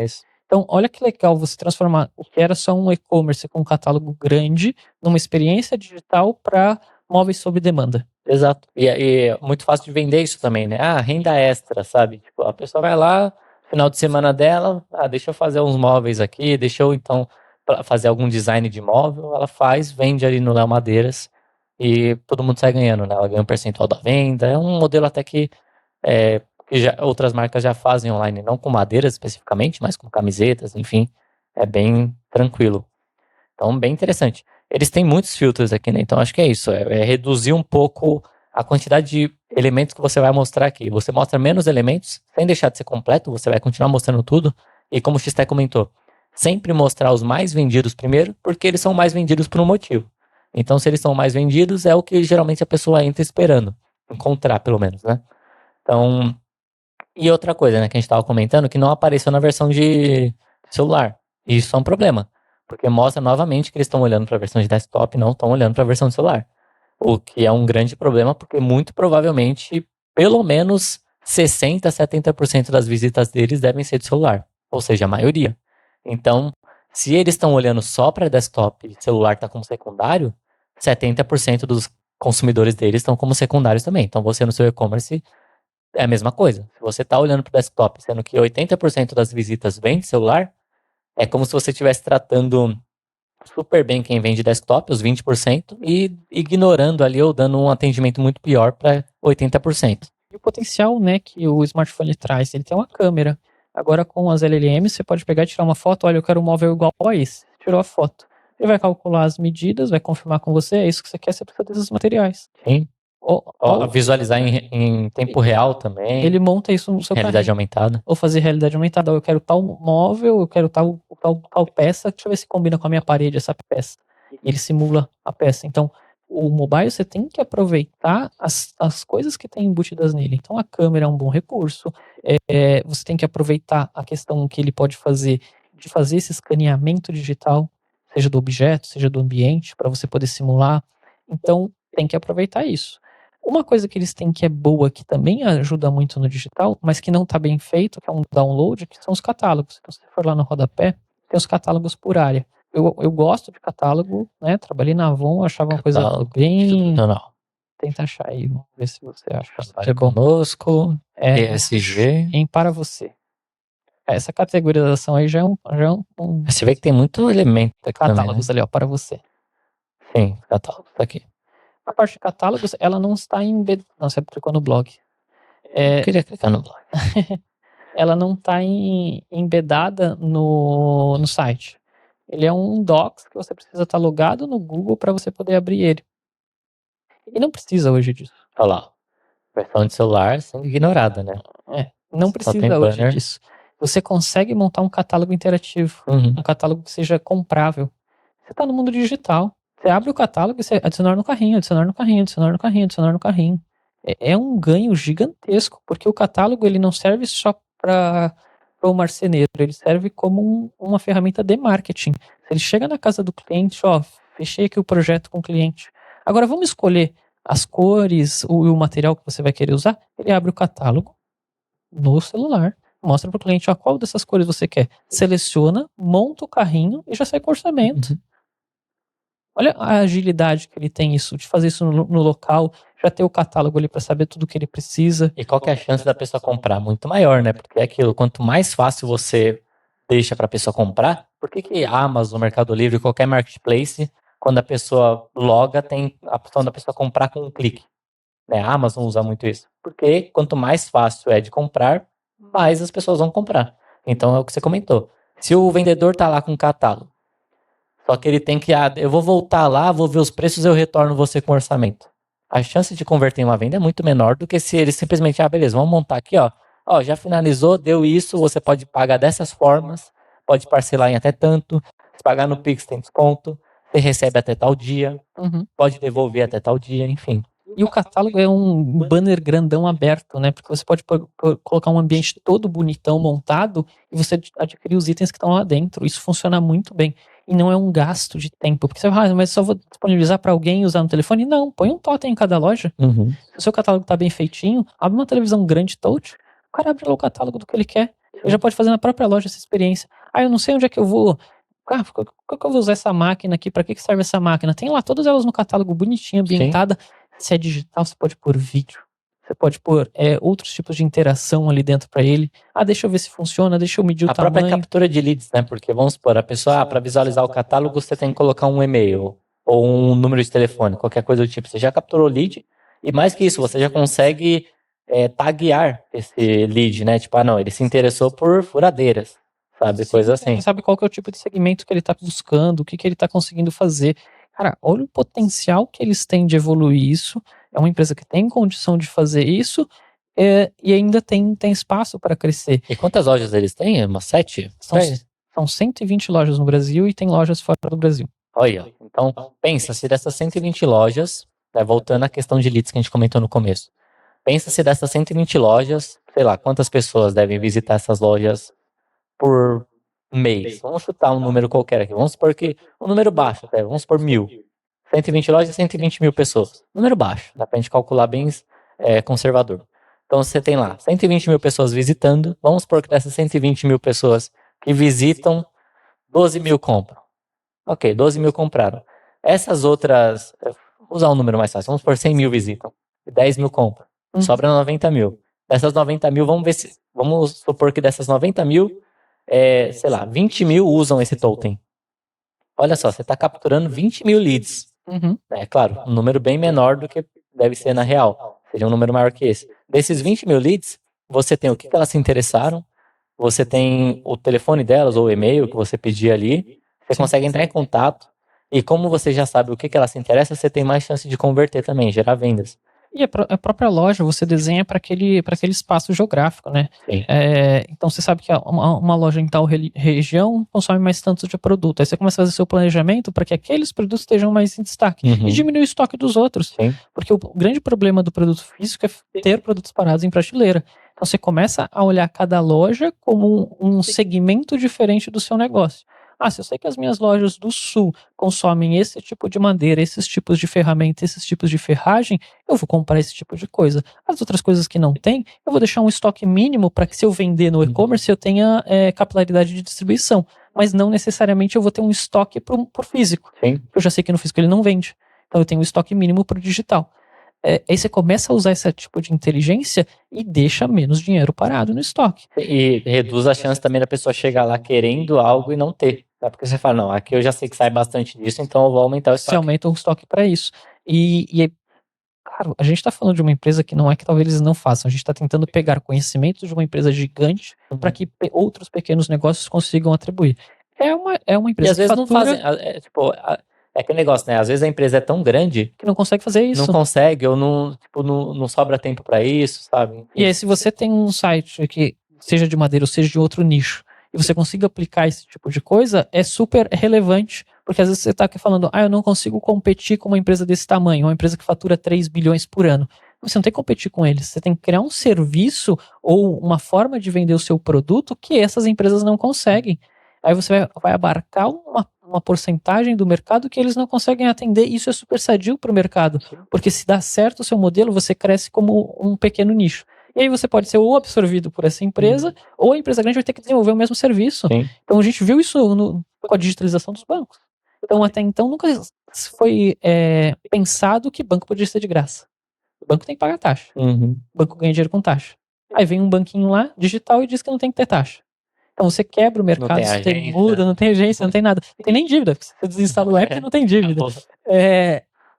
Então, olha que legal você transformar o que era só um e-commerce com um catálogo grande numa experiência digital para móveis sob demanda. Exato. E é muito fácil de vender isso também, né? Ah, renda extra, sabe? Tipo, a pessoa vai lá, final de semana dela, deixa eu fazer uns móveis aqui, deixa eu então fazer algum design de móvel, ela faz, vende ali no Léo Madeiras e todo mundo sai ganhando, né? Ela ganha um percentual da venda. É um modelo até que outras marcas já fazem online, não com madeiras especificamente, mas com camisetas, enfim, é bem tranquilo. Então, bem interessante. Eles têm muitos filtros aqui, né? Então, acho que é isso, é reduzir um pouco a quantidade de elementos que você vai mostrar aqui. Você mostra menos elementos, sem deixar de ser completo, você vai continuar mostrando tudo. E como o Xté comentou, sempre mostrar os mais vendidos primeiro, porque eles são mais vendidos por um motivo. Então, se eles são mais vendidos, é o que geralmente a pessoa entra esperando. Encontrar, pelo menos, né? Então, e outra coisa, né, que a gente estava comentando, que não apareceu na versão de celular. E isso é um problema, porque mostra novamente que eles estão olhando para a versão de desktop e não estão olhando para a versão de celular. O que é um grande problema, porque muito provavelmente, pelo menos 60, 70% das visitas deles devem ser de celular, ou seja, a maioria. Então, se eles estão olhando só para desktop e celular está como secundário, 70% dos consumidores deles estão como secundários também. Então, você no seu e-commerce é a mesma coisa. Se você está olhando para o desktop, sendo que 80% das visitas vem de celular, é como se você estivesse tratando super bem quem vende desktop, os 20%, e ignorando ali ou dando um atendimento muito pior para 80%. E o potencial, né, que o smartphone traz, ele tem uma câmera. Agora com as LLMs, você pode pegar e tirar uma foto, olha, eu quero um móvel igual a esse. Tirou a foto. Ele vai calcular as medidas, vai confirmar com você, é isso que você quer, você precisa desses materiais. Sim. Visualizar em tempo real também. Ele monta isso no seu realidade aumentada. Ou fazer realidade aumentada. Eu quero tal móvel, eu quero tal peça. Deixa eu ver se combina com a minha parede essa peça. Ele simula a peça. Então, o mobile você tem que aproveitar as coisas que tem embutidas nele. Então, a câmera é um bom recurso. Você tem que aproveitar a questão que ele pode fazer de fazer esse escaneamento digital, seja do objeto, seja do ambiente, para você poder simular. Então, tem que aproveitar isso. Uma coisa que eles têm que é boa, que também ajuda muito no digital, mas que não está bem feito, que é um download, que são os catálogos. Então, se você for lá no rodapé, tem os catálogos por área. Eu gosto de catálogo, né? Trabalhei na Avon, achava uma coisa bem... Não. Tenta achar aí, vamos ver se você acha. É bom. Conosco, ESG. Em para você. Essa categorização aí já é um Você vê que tem muito elemento aqui catálogos também, né? ali, ó, para você. Sim, catálogos tá aqui. A parte de catálogos, ela não está embedada. Não, você clicou no blog. Eu queria clicar no blog. Ela não está embedada no site. Ele é um docs que você precisa estar logado no Google para você poder abrir ele. E não precisa hoje disso. Olha lá. Versão de celular sendo ignorada, né? Não Só tem precisa hoje banner. disso. Você consegue montar um catálogo interativo, Uhum. um catálogo que seja comprável. Você está no mundo digital. Você abre o catálogo e você adicionar no carrinho, adicionar no carrinho, adicionar no carrinho, adicionar no carrinho. É um ganho gigantesco, porque o catálogo ele não serve só para o marceneiro, ele serve como uma ferramenta de marketing. Se ele chega na casa do cliente, ó, fechei aqui o projeto com o cliente. Agora vamos escolher as cores, o material que você vai querer usar. Ele abre o catálogo no celular, mostra para o cliente, ó, qual dessas cores você quer. Seleciona, monta o carrinho e já sai com o orçamento. Uhum. Olha a agilidade que ele tem isso, de fazer isso no local, já ter o catálogo ali para saber tudo que ele precisa. E qual que é a chance da pessoa comprar? Muito maior, né? Porque é aquilo, quanto mais fácil você deixa para a pessoa comprar, por que que Amazon, Mercado Livre, qualquer marketplace, quando a pessoa loga, tem a opção da pessoa comprar com um clique? Né? A Amazon usa muito isso. Porque quanto mais fácil é de comprar, mais as pessoas vão comprar. Então é o que você comentou. Se o vendedor tá lá com o catálogo, só que ele tem que, eu vou voltar lá, vou ver os preços, eu retorno você com orçamento. A chance de converter em uma venda é muito menor do que se ele simplesmente, beleza, vamos montar aqui, ó. Ó, já finalizou, deu isso, você pode pagar dessas formas, pode parcelar em até tanto, se pagar no Pix tem desconto, você recebe até tal dia, pode devolver até tal dia, enfim. E o catálogo é um banner grandão aberto, né? Porque você pode colocar um ambiente todo bonitão montado e você adquirir os itens que estão lá dentro. Isso funciona muito bem. E não é um gasto de tempo. Porque você fala, mas só vou disponibilizar para alguém usar no telefone? Não, põe um totem em cada loja. Uhum. Se o seu catálogo tá bem feitinho, abre uma televisão grande touch, o cara abre lá o catálogo do que ele quer. Ele já pode fazer na própria loja essa experiência. Eu não sei onde é que eu vou. Por que eu vou usar essa máquina aqui? Pra que serve essa máquina? Tem lá todas elas no catálogo, bonitinha, ambientada. Se é digital, você pode pôr vídeo. Você pode pôr outros tipos de interação ali dentro para ele. Deixa eu ver se funciona, deixa eu medir o tamanho. A própria captura de leads, né? Porque vamos supor, a pessoa, para visualizar o catálogo, você tem que colocar um e-mail ou um número de telefone, qualquer coisa do tipo. Você já capturou o lead e mais que isso, você já consegue taguear esse lead, né? Tipo, não, ele se interessou por furadeiras, sabe? Sim, coisa assim. Você sabe qual que é o tipo de segmento que ele tá buscando, o que ele tá conseguindo fazer. Cara, olha o potencial que eles têm de evoluir isso. É uma empresa que tem condição de fazer isso e ainda tem espaço para crescer. E quantas lojas eles têm? Umas 7? São 120 lojas no Brasil e tem lojas fora do Brasil. Olha, então pensa, se dessas 120 lojas, voltando à questão de leads que a gente comentou no começo, pensa se dessas 120 lojas, sei lá, quantas pessoas devem visitar essas lojas por mês. Vamos chutar um número qualquer aqui. Vamos supor que um número baixo, vamos supor 1.000. 120 lojas, 120 mil pessoas. Número baixo, dá pra gente calcular bem conservador. Então você tem lá 120 mil pessoas visitando. Vamos supor que dessas 120 mil pessoas que visitam, 12 mil compram. Ok, 12 mil compraram. Essas outras, vou usar um número mais fácil, vamos supor 100 mil visitam. E 10 mil compram. Sobra 90 mil. Dessas 90 mil, vamos supor que dessas 90 mil, sei lá, 20 mil usam esse token. Olha só, você está capturando 20 mil leads. É claro, um número bem menor do que deve ser na real. Seria um número maior que esse. Desses 20 mil leads, você tem o que elas se interessaram, você tem o telefone delas ou o e-mail que você pedir ali, você consegue entrar em contato, e como você já sabe o que elas se interessam, você tem mais chance de converter também, gerar vendas. E a própria loja você desenha para aquele espaço geográfico, né? Sim. Então você sabe que uma loja em tal região consome mais tanto de produto. Aí você começa a fazer seu planejamento para que aqueles produtos estejam mais em destaque. E diminui o estoque dos outros. Sim. Porque o grande problema do produto físico é ter produtos parados em prateleira. Então você começa a olhar cada loja como um segmento diferente do seu negócio. Se eu sei que as minhas lojas do sul consomem esse tipo de madeira, esses tipos de ferramenta, esses tipos de ferragem, eu vou comprar esse tipo de coisa. As outras coisas que não tem, eu vou deixar um estoque mínimo para que se eu vender no e-commerce eu tenha capilaridade de distribuição. Mas não necessariamente eu vou ter um estoque por físico. Sim. Eu já sei que no físico ele não vende. Então eu tenho um estoque mínimo para o digital. Aí você começa a usar esse tipo de inteligência e deixa menos dinheiro parado no estoque. E reduz a chance também da pessoa chegar lá querendo algo e não ter. Porque você fala, não, aqui eu já sei que sai bastante disso, então eu vou aumentar o estoque. Você aumenta o estoque para isso. Claro, a gente está falando de uma empresa que não é que talvez eles não façam. A gente está tentando pegar conhecimento de uma empresa gigante para que outros pequenos negócios consigam atribuir. É uma empresa e às vezes não fazem. É aquele negócio, né? Às vezes a empresa é tão grande Que não consegue fazer que isso. não consegue, ou não, tipo, não sobra tempo pra isso, sabe? E aí, se você tem um site que seja de madeira ou seja de outro nicho, e você consiga aplicar esse tipo de coisa, é super relevante, porque às vezes você está aqui falando, eu não consigo competir com uma empresa desse tamanho, uma empresa que fatura 3 bilhões por ano. Você não tem que competir com eles, você tem que criar um serviço ou uma forma de vender o seu produto que essas empresas não conseguem. Aí você vai abarcar uma porcentagem do mercado que eles não conseguem atender, e isso é super sadio para o mercado, porque se dá certo o seu modelo, você cresce como um pequeno nicho. E aí você pode ser ou absorvido por essa empresa, ou a empresa grande vai ter que desenvolver o mesmo serviço. Sim. Então a gente viu isso com a digitalização dos bancos. Então até então nunca foi pensado que banco podia ser de graça. O banco tem que pagar taxa. Uhum. O banco ganha dinheiro com taxa. Aí vem um banquinho lá, digital, e diz que não tem que ter taxa. Então você quebra o mercado, tem você agência. muda, não tem agência, não tem nada. Não tem nem dívida, porque você desinstala o app e não tem dívida.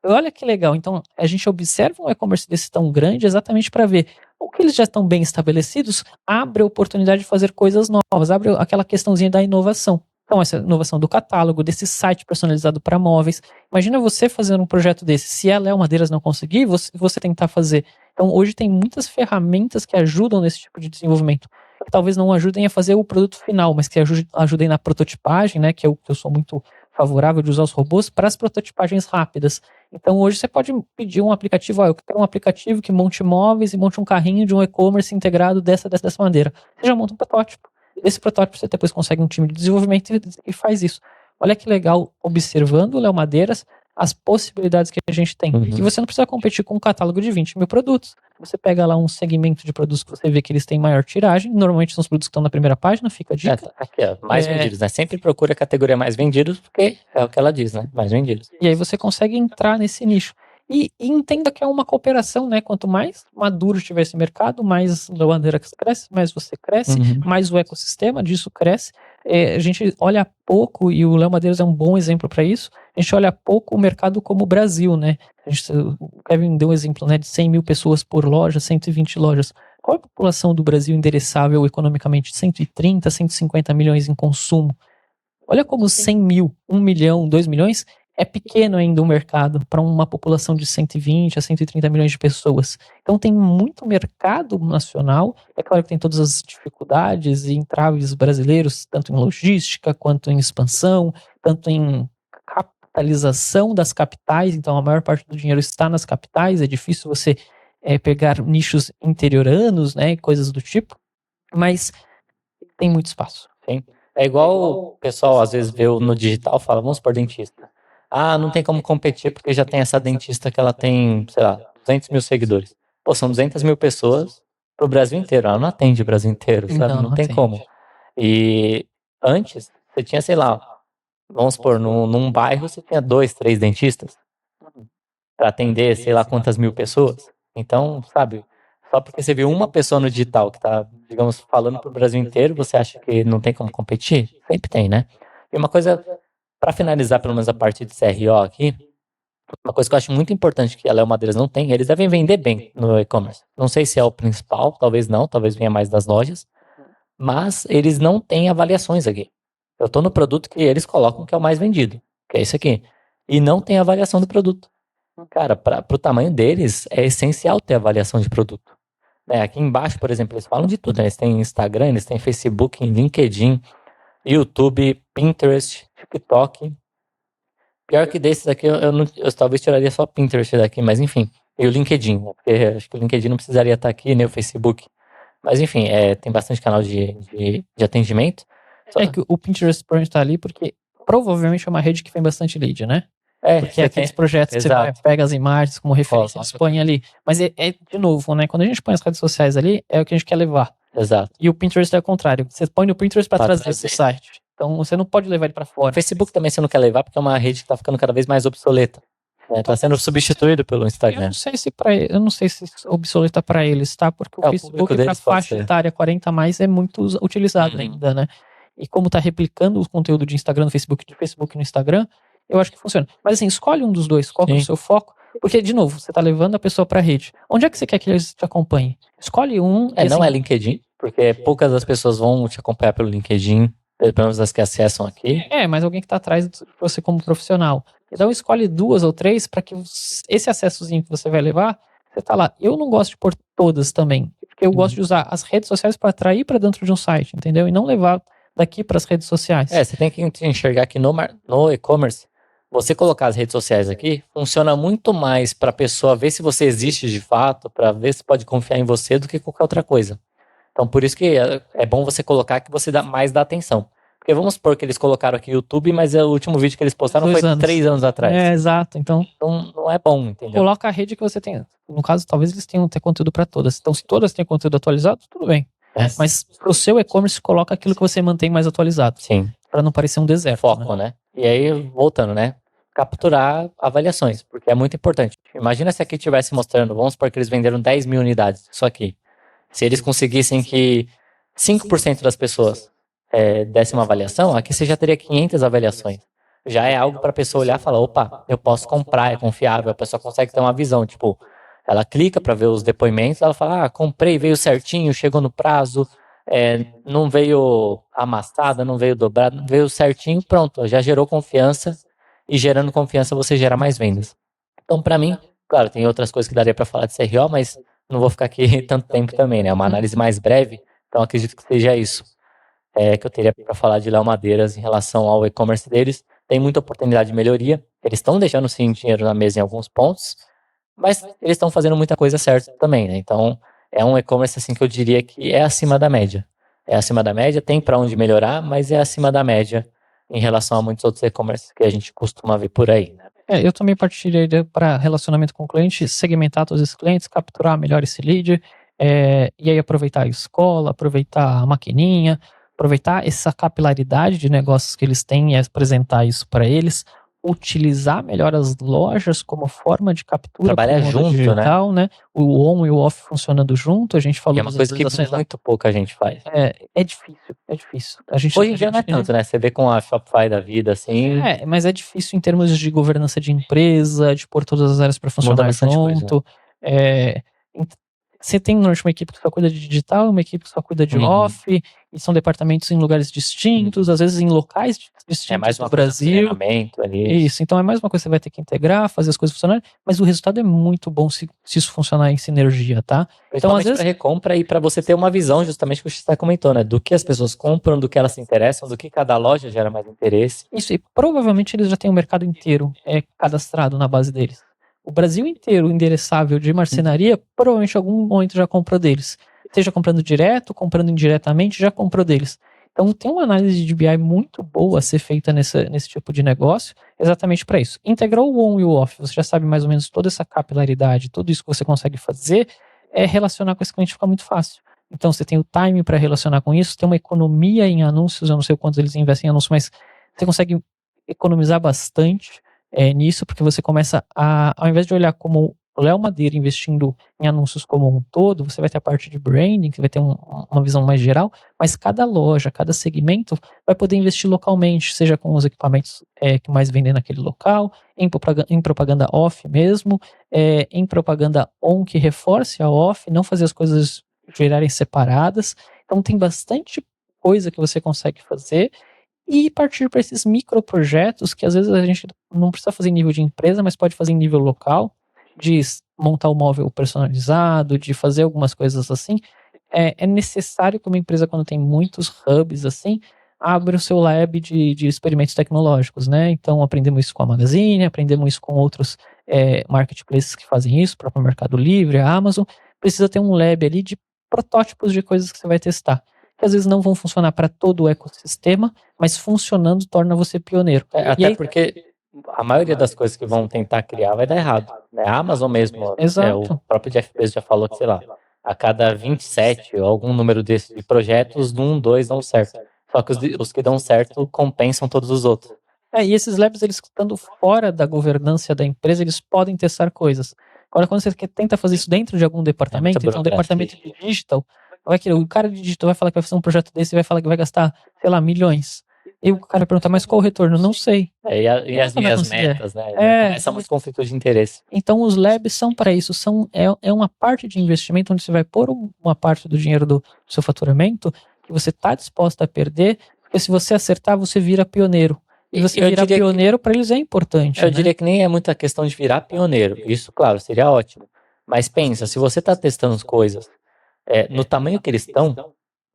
Olha que legal. Então, a gente observa um e-commerce desse tão grande exatamente para ver o que eles já estão bem estabelecidos, abre a oportunidade de fazer coisas novas, abre aquela questãozinha da inovação. Então, essa inovação do catálogo, desse site personalizado para móveis. Imagina você fazendo um projeto desse. Se a Léo Madeiras não conseguir, você tentar fazer. Então, hoje tem muitas ferramentas que ajudam nesse tipo de desenvolvimento. Que talvez não ajudem a fazer o produto final, mas que ajudem na prototipagem, né? Que eu sou muito favorável de usar os robôs para as prototipagens rápidas. Então hoje você pode pedir um aplicativo, eu quero um aplicativo que monte móveis e monte um carrinho de um e-commerce integrado dessa maneira. Você já monta um protótipo. Desse protótipo você depois consegue um time de desenvolvimento e faz isso. Olha que legal, observando o Léo Madeiras, as possibilidades que a gente tem. E você não precisa competir com um catálogo de 20 mil produtos. Você pega lá um segmento de produtos que você vê que eles têm maior tiragem, normalmente são os produtos que estão na primeira página, fica a dica. Aqui, mais vendidos, né? Sempre procura a categoria mais vendidos, porque é o que ela diz, né? Mais vendidos. E aí você consegue entrar nesse nicho. E entenda que é uma cooperação, né? Quanto mais maduro estiver esse mercado, mais o Bandeiras cresce, mais você cresce, mais o ecossistema disso cresce. A gente olha pouco, e o Léo Madeiras é um bom exemplo para isso, a gente olha pouco o mercado como o Brasil, né? O Kevin deu um exemplo, né, de 100 mil pessoas por loja, 120 lojas. Qual é a população do Brasil endereçável economicamente? 130, 150 milhões em consumo. Olha como 100 mil, 1 milhão, 2 milhões é pequeno ainda o mercado para uma população de 120 a 130 milhões de pessoas. Então tem muito mercado nacional. É claro que tem todas as dificuldades e entraves brasileiros, tanto em logística, quanto em expansão, tanto em capitalização das capitais. Então a maior parte do dinheiro está nas capitais. É difícil você pegar nichos interioranos, né, coisas do tipo. Mas tem muito espaço. Sim. É igual o pessoal às vezes vê no digital, fala, vamos por dentista. Não tem como competir porque já tem essa dentista que ela tem, sei lá, 200 mil seguidores. Pô, são 200 mil pessoas pro Brasil inteiro. Ela não atende o Brasil inteiro, sabe? Não tem como. E antes, você tinha, sei lá, vamos supor, num bairro você tinha 2, 3 dentistas para atender, sei lá, quantas mil pessoas. Então, sabe, só porque você viu uma pessoa no digital que tá, digamos, falando pro Brasil inteiro, você acha que não tem como competir? Sempre tem, né? E uma coisa, para finalizar pelo menos a parte de CRO aqui, uma coisa que eu acho muito importante que a Léo Madeiras não tem, eles devem vender bem no e-commerce. Não sei se é o principal, talvez não, talvez venha mais das lojas, mas eles não têm avaliações aqui. Eu tô no produto que eles colocam que é o mais vendido, que é esse aqui, e não tem avaliação do produto. Cara, pro tamanho deles, é essencial ter avaliação de produto. Aqui embaixo, por exemplo, eles falam de tudo, né? Eles têm Instagram, eles têm Facebook, LinkedIn, YouTube, Pinterest, TikTok. Pior que desses aqui, eu talvez tiraria só Pinterest daqui, mas enfim. E o LinkedIn, né? Porque acho que o LinkedIn não precisaria estar aqui, nem o Facebook. Mas enfim, tem bastante canal de atendimento. É que o Pinterest está ali porque provavelmente é uma rede que vem bastante lead, né? Porque é aqueles projetos que você pega as imagens como referência e põe ali. Mas de novo, né? Quando a gente põe as redes sociais ali, é o que a gente quer levar. Exato. E o Pinterest é o contrário. Você põe no Pinterest para trazer esse site. Então você não pode levar ele para fora. O Facebook também você não quer levar porque é uma rede que tá ficando cada vez mais obsoleta. Tá sendo substituído pelo Instagram. Eu não sei se obsoleta para eles, tá? Porque o Facebook para faixa etária 40 a mais é muito utilizado ainda, né? E como tá replicando o conteúdo de Instagram no Facebook, de Facebook no Instagram, eu acho que funciona. Mas assim, escolhe um dos dois, qual é o seu foco. Porque, de novo, você tá levando a pessoa pra rede. Onde é que você quer que eles te acompanhem? Escolhe um. Não é LinkedIn, porque poucas das pessoas vão te acompanhar pelo LinkedIn, pelo menos as que acessam aqui. Mas alguém que tá atrás de você como profissional. Então escolhe 2 ou 3 para que esse acessozinho que você vai levar, você tá lá. Eu não gosto de pôr todas também, porque eu gosto de usar as redes sociais para atrair para dentro de um site, entendeu? E não levar daqui para as redes sociais. Você tem que enxergar que no e-commerce, você colocar as redes sociais aqui, funciona muito mais para a pessoa ver se você existe de fato, para ver se pode confiar em você do que qualquer outra coisa. Então, por isso que é bom você colocar que você dá atenção. Porque vamos supor que eles colocaram aqui YouTube, mas o último vídeo que eles postaram 2 foi anos. 3 anos atrás. Exato. Então não é bom, entendeu? Coloca a rede que você tem. No caso, talvez eles tenham ter conteúdo para todas. Então, se todas têm conteúdo atualizado, tudo bem. Mas pro seu e-commerce, coloca aquilo que você mantém mais atualizado. Sim. Para não parecer um deserto. Foco, né? E aí, voltando, né? Capturar avaliações, porque é muito importante. Imagina se aqui estivesse mostrando, vamos supor que eles venderam 10 mil unidades, isso aqui. Se eles conseguissem que 5% das pessoas dessem uma avaliação, aqui você já teria 500 avaliações. Já é algo para a pessoa olhar e falar, opa, eu posso comprar, é confiável, a pessoa consegue ter uma visão, tipo, ela clica para ver os depoimentos, ela fala, comprei, veio certinho, chegou no prazo, não veio amassada, não veio dobrada, veio certinho, pronto, já gerou confiança, e gerando confiança você gera mais vendas. Então, para mim, claro, tem outras coisas que daria para falar de CRO, mas não vou ficar aqui tanto tempo também, né? É uma análise mais breve, então acredito que seja isso que eu teria para falar de Léo Madeiras em relação ao e-commerce deles. Tem muita oportunidade de melhoria, eles estão deixando sim dinheiro na mesa em alguns pontos, mas eles estão fazendo muita coisa certa também, né? Então, é um e-commerce assim que eu diria que é acima da média. É acima da média, tem para onde melhorar, mas é acima da média em relação a muitos outros e-commerces que a gente costuma ver por aí, né? Eu também partilharia para relacionamento com o cliente, segmentar todos esses clientes, capturar melhor esse lead, e aí aproveitar a escola, aproveitar a maquininha, aproveitar essa capilaridade de negócios que eles têm e apresentar isso para eles, utilizar melhor as lojas como forma de captura. Trabalhar junto, digital, né? O on e o off funcionando junto, a gente falou é uma coisa que muito pouca gente faz. É difícil. Hoje em dia não é tanto, né? Você vê com a Shopify da vida, assim... mas é difícil em termos de governança de empresa, de pôr todas as áreas para funcionar junto. Você tem normalmente uma equipe que só cuida de digital, uma equipe que só cuida de off, e são departamentos em lugares distintos, às vezes em locais distintos mais uma do Brasil. Ali. Isso, então é mais uma coisa que você vai ter que integrar, fazer as coisas funcionarem, mas o resultado é muito bom se isso funcionar em sinergia, tá? Então, às vezes, para recompra e para você ter uma visão, justamente que o X comentou, né? Do que as pessoas compram, do que elas se interessam, do que cada loja gera mais interesse. Isso, e provavelmente eles já têm o mercado inteiro cadastrado na base deles. O Brasil inteiro endereçável de marcenaria, provavelmente em algum momento já comprou deles. Seja comprando direto, comprando indiretamente, já comprou deles. Então tem uma análise de BI muito boa a ser feita nesse tipo de negócio, exatamente para isso. Integrou o on e o off, você já sabe mais ou menos toda essa capilaridade, tudo isso que você consegue fazer, relacionar com esse cliente fica muito fácil. Então você tem o time para relacionar com isso, tem uma economia em anúncios, eu não sei o quanto eles investem em anúncios, mas você consegue economizar bastante nisso, porque você começa ao invés de olhar como o Léo Madeira investindo em anúncios como um todo, você vai ter a parte de branding, que vai ter uma visão mais geral, mas cada loja, cada segmento vai poder investir localmente, seja com os equipamentos que mais vendem naquele local, em propaganda off mesmo, em propaganda on que reforce a off, não fazer as coisas girarem separadas. Então tem bastante coisa que você consegue fazer e partir para esses microprojetos que às vezes a gente não precisa fazer em nível de empresa, mas pode fazer em nível local, de montar o móvel personalizado, de fazer algumas coisas assim. É necessário que uma empresa, quando tem muitos hubs assim, abra o seu lab de experimentos tecnológicos, né? Então aprendemos isso com a Magazine, aprendemos isso com outros marketplaces que fazem isso, o próprio Mercado Livre, a Amazon. Precisa ter um lab ali de protótipos de coisas que você vai testar, que às vezes não vão funcionar para todo o ecossistema, mas funcionando torna você pioneiro. Porque a maioria das coisas que vão tentar criar vai dar errado. Né? A Amazon mesmo, o próprio Jeff Bezos já falou que, sei lá, a cada 27 ou algum número desses de projetos, 1, 2 dão certo. Só que os que dão certo compensam todos os outros. E esses labs, eles estando fora da governança da empresa, eles podem testar coisas. Agora, quando você tenta fazer isso dentro de algum departamento, então o departamento de digital, o cara de digital vai falar que vai fazer um projeto desse e vai falar que vai gastar, sei lá, milhões. E o cara pergunta, mas qual o retorno? Não sei. E as minhas metas, né? Começam muitos conflitos de interesse. Então os labs são para isso, é uma parte de investimento onde você vai pôr uma parte do dinheiro do seu faturamento que você está disposto a perder, porque se você acertar, você vira pioneiro. E você Eu virar diria que pioneiro para eles é importante, eu né? diria que nem é muita questão de virar pioneiro. Isso, claro, seria ótimo. Mas pensa, se você está testando as coisas no tamanho que eles estão,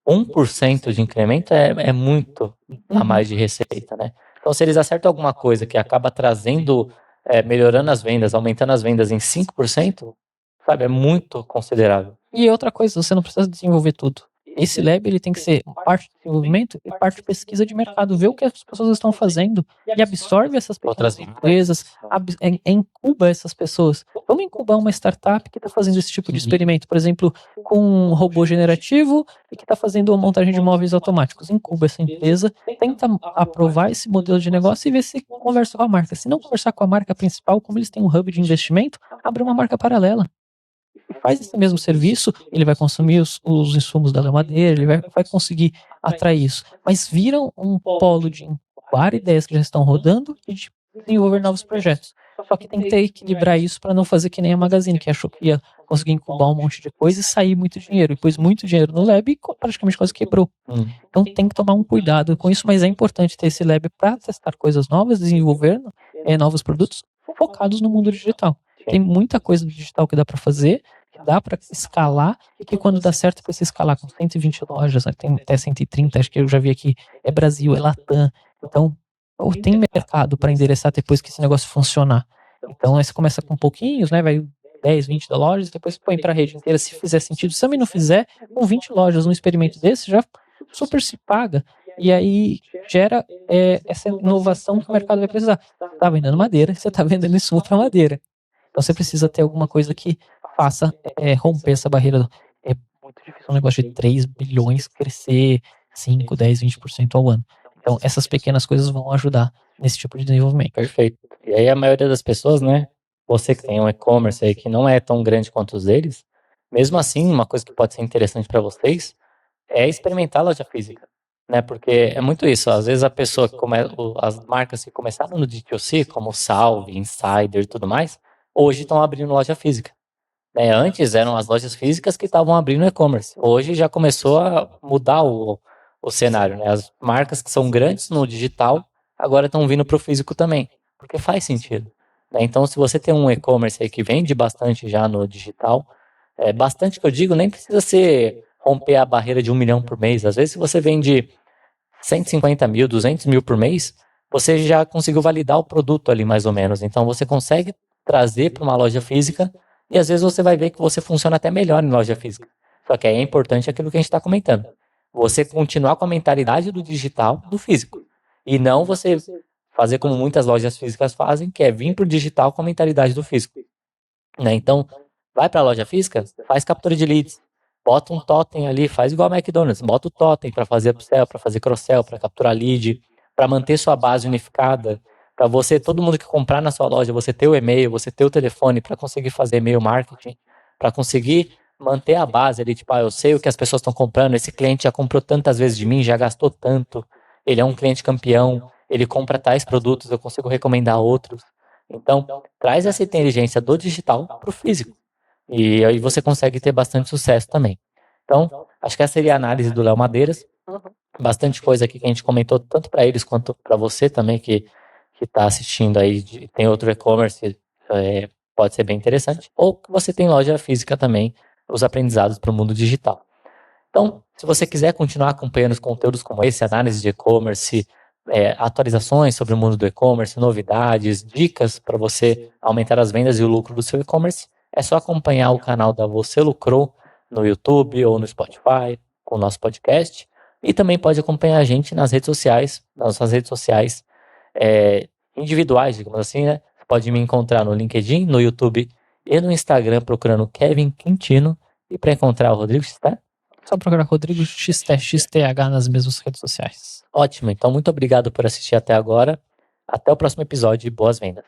1% de incremento é muito a mais de receita, né? Então, se eles acertam alguma coisa que acaba trazendo, melhorando as vendas, aumentando as vendas em 5%, sabe, é muito considerável. E outra coisa, você não precisa desenvolver tudo. Esse lab ele tem que ser parte de desenvolvimento e parte de pesquisa de mercado, ver o que as pessoas estão fazendo e absorve essas pequenas Outras empresas, incuba essas pessoas. Vamos incubar uma startup que está fazendo esse tipo de experimento, por exemplo, com um robô generativo e que está fazendo a montagem de móveis automáticos. Incuba essa empresa, tenta aprovar esse modelo de negócio e ver se conversa com a marca. Se não conversar com a marca principal, como eles têm um hub de investimento, abre uma marca paralela. Faz esse mesmo serviço, ele vai consumir os insumos da madeira, ele vai conseguir atrair isso. Mas viram um polo de incubar ideias que já estão rodando e de desenvolver novos projetos. Só que tentei equilibrar isso para não fazer que nem a Magazine, que achou que ia conseguir incubar um monte de coisa e sair muito dinheiro. E pôs muito dinheiro no lab e praticamente quase quebrou. Então tem que tomar um cuidado com isso, mas é importante ter esse lab para testar coisas novas, desenvolver novos produtos focados no mundo digital. Tem muita coisa do digital que dá para fazer, que dá para escalar e que quando dá certo para você escalar com 120 lojas, né, tem até 130, acho que eu já vi aqui, é Brasil, é Latam. Então, tem mercado para endereçar depois que esse negócio funcionar. Então, aí você começa com pouquinhos, né, vai 10, 20 da loja, depois põe para a rede inteira se fizer sentido. Se também não fizer, com 20 lojas, um experimento desse já super se paga. E aí gera essa inovação que o mercado vai precisar. Você está vendendo madeira, você está vendendo insumo para madeira. Então você precisa ter alguma coisa que faça romper essa barreira. É muito difícil um negócio de 3 bilhões crescer 5, 10, 20% ao ano. Então essas pequenas coisas vão ajudar nesse tipo de desenvolvimento. Perfeito. E aí a maioria das pessoas, né? Você que tem um e-commerce aí que não é tão grande quanto os deles, mesmo assim, uma coisa que pode ser interessante para vocês é experimentar a loja física, né? Porque é muito isso. Às vezes a pessoa que as marcas que começaram no D2C, como Salve, Insider e tudo mais, hoje estão abrindo loja física. Né? Antes eram as lojas físicas que estavam abrindo e-commerce. Hoje já começou a mudar o cenário, né? As marcas que são grandes no digital agora estão vindo para o físico também, porque faz sentido. Né? Então, se você tem um e-commerce aí que vende bastante já no digital, bastante que eu digo, nem precisa ser romper a barreira de 1 milhão por mês. Às vezes, se você vende 150 mil, 200 mil por mês, você já conseguiu validar o produto ali mais ou menos. Então, você consegue trazer para uma loja física e às vezes você vai ver que você funciona até melhor em loja física. Só que aí é importante aquilo que a gente está comentando. Você continuar com a mentalidade do digital, do físico. E não você fazer como muitas lojas físicas fazem, que é vir para o digital com a mentalidade do físico. Né? Então, vai para a loja física, faz captura de leads. Bota um totem ali, faz igual a McDonald's. Bota o totem para fazer upsell, para fazer cross-sell, para capturar lead, para manter sua base unificada, para você, todo mundo que comprar na sua loja, você ter o e-mail, você ter o telefone para conseguir fazer e-mail marketing, para conseguir manter a base ali, tipo, eu sei o que as pessoas estão comprando, esse cliente já comprou tantas vezes de mim, já gastou tanto, ele é um cliente campeão, ele compra tais produtos, eu consigo recomendar outros. Então, traz essa inteligência do digital para o físico. E aí você consegue ter bastante sucesso também. Então, acho que essa seria a análise do Léo Madeiras. Bastante coisa aqui que a gente comentou, tanto para eles quanto para você também, que está assistindo aí, tem outro e-commerce, pode ser bem interessante. Ou que você tem loja física também, os aprendizados para o mundo digital. Então, se você quiser continuar acompanhando os conteúdos como esse, análise de e-commerce, atualizações sobre o mundo do e-commerce, novidades, dicas para você aumentar as vendas e o lucro do seu e-commerce, é só acompanhar o canal da Você Lucrou no YouTube ou no Spotify, com o nosso podcast. E também pode acompanhar a gente nas redes sociais, nas nossas redes sociais individuais, digamos assim, né? Você pode me encontrar no LinkedIn, no YouTube e no Instagram procurando Kevin Quintino. E para encontrar o Rodrigo Xté? Só procurar Rodrigo XTH nas mesmas redes sociais. Ótimo, então muito obrigado por assistir até agora. Até o próximo episódio e boas vendas.